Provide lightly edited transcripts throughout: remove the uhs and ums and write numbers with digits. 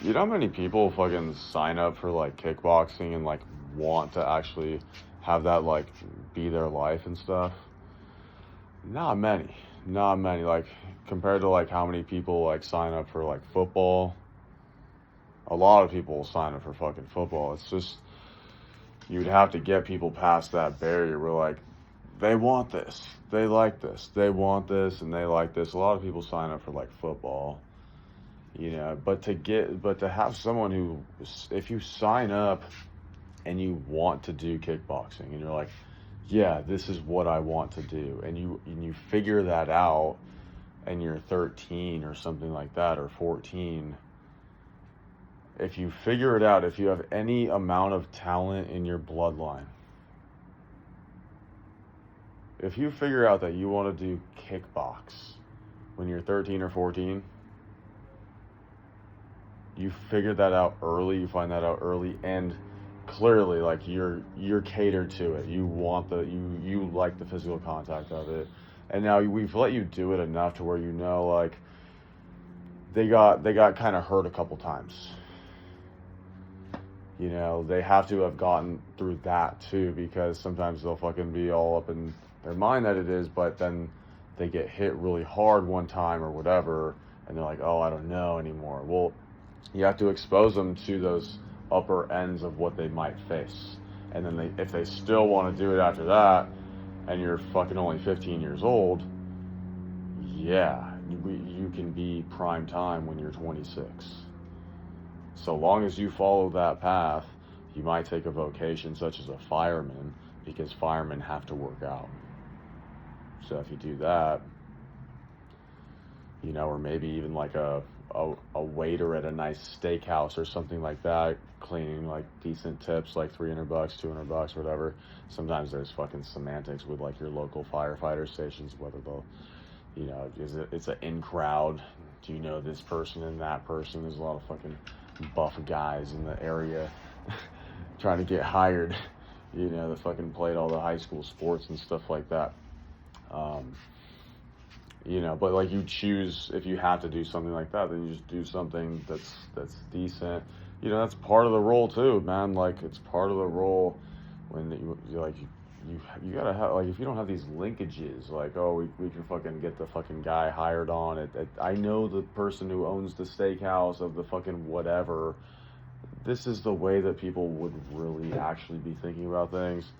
You know how many people fucking sign up for like kickboxing and like want to actually have that like be their life and stuff? Not many. Not many. Like compared to like how many people like sign up for like football. A lot of people sign up for fucking football. It's just you'd have to get people past that barrier where like they want this, they like this, they want this, and they like this. A lot of people sign up for like football, but to have someone who, if you sign up and you want to do kickboxing and you're like, yeah, this is what I want to do, and you figure that out, and you're 13 or something like that, or 14. If you figure it out, if you have any amount of talent in your bloodline, if you figure out that you want to do kickbox when you're 13 or 14, you figure that out early, you find that out early, and clearly like you're catered to it. You want you like the physical contact of it. And now we've let you do it enough to where like they got kind of hurt a couple times. They have to have gotten through that too, because sometimes they'll fucking be all up in their mind that it is, but then they get hit really hard one time or whatever, and they're like, oh, I don't know anymore. Well, you have to expose them to those upper ends of what they might face. And then if they still want to do it after that, and you're fucking only 15 years old, yeah, you can be prime time when you're 26. So long as you follow that path, you might take a vocation such as a fireman, because firemen have to work out. So if you do that, or maybe even like a waiter at a nice steakhouse or something like that, cleaning like decent tips, like $300, $200, whatever. Sometimes there's fucking semantics with like your local firefighter stations, whether they'll, it's an in crowd. Do you know this person and that person? There's a lot of fucking buff guys in the area trying to get hired, that fucking played all the high school sports and stuff like that. But like you choose, if you have to do something like that, then you just do something that's decent. That's part of the role too, man. Like it's part of the role when you gotta have, like, if you don't have these linkages, like, oh, we can fucking get the fucking guy hired on it. I know the person who owns the steakhouse of the fucking whatever. This is the way that people would really actually be thinking about things.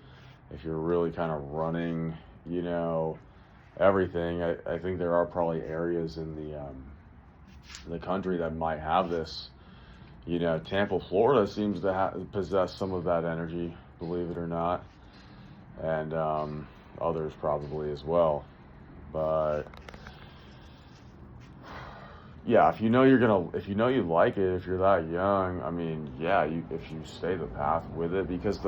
If you're really kind of running, everything. I think there are probably areas in the country that might have this. Tampa, Florida seems to possess some of that energy, believe it or not, and others probably as well. But yeah, if you know you like it, if you're that young, I mean, yeah, if you stay the path with it, because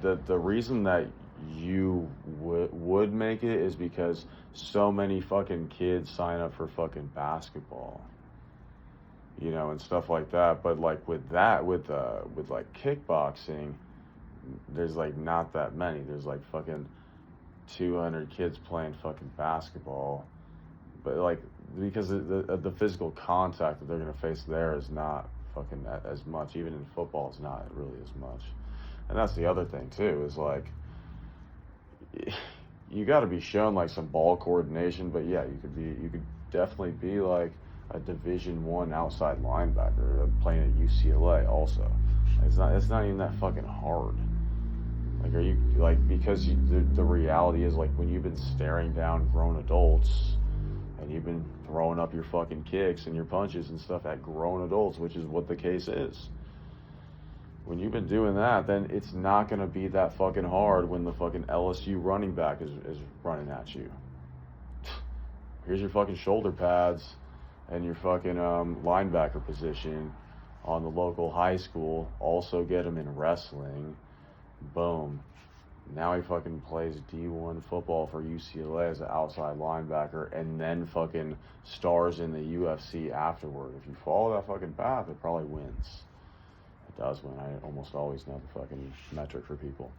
the reason that you would make it is because so many fucking kids sign up for fucking basketball, and stuff like that. But like with like kickboxing, there's like not that many. There's like fucking 200 kids playing fucking basketball, but like because the physical contact that they're gonna face there is not fucking as much. Even in football, it's not really as much. And that's the other thing too, is like you got to be shown like some ball coordination. But yeah, you could definitely be like a Division I outside linebacker playing at UCLA. Also, it's not even that fucking hard. Like, are you like, because the reality is, like, when you've been staring down grown adults and you've been throwing up your fucking kicks and your punches and stuff at grown adults, which is what the case is. When you've been doing that, then it's not going to be that fucking hard when the fucking LSU running back is running at you. Here's your fucking shoulder pads and your fucking linebacker position on the local high school. Also get him in wrestling. Boom. Now he fucking plays D1 football for UCLA as an outside linebacker, and then fucking stars in the UFC afterward. If you follow that fucking path, it probably wins. It does win. I almost always know the fucking metric for people.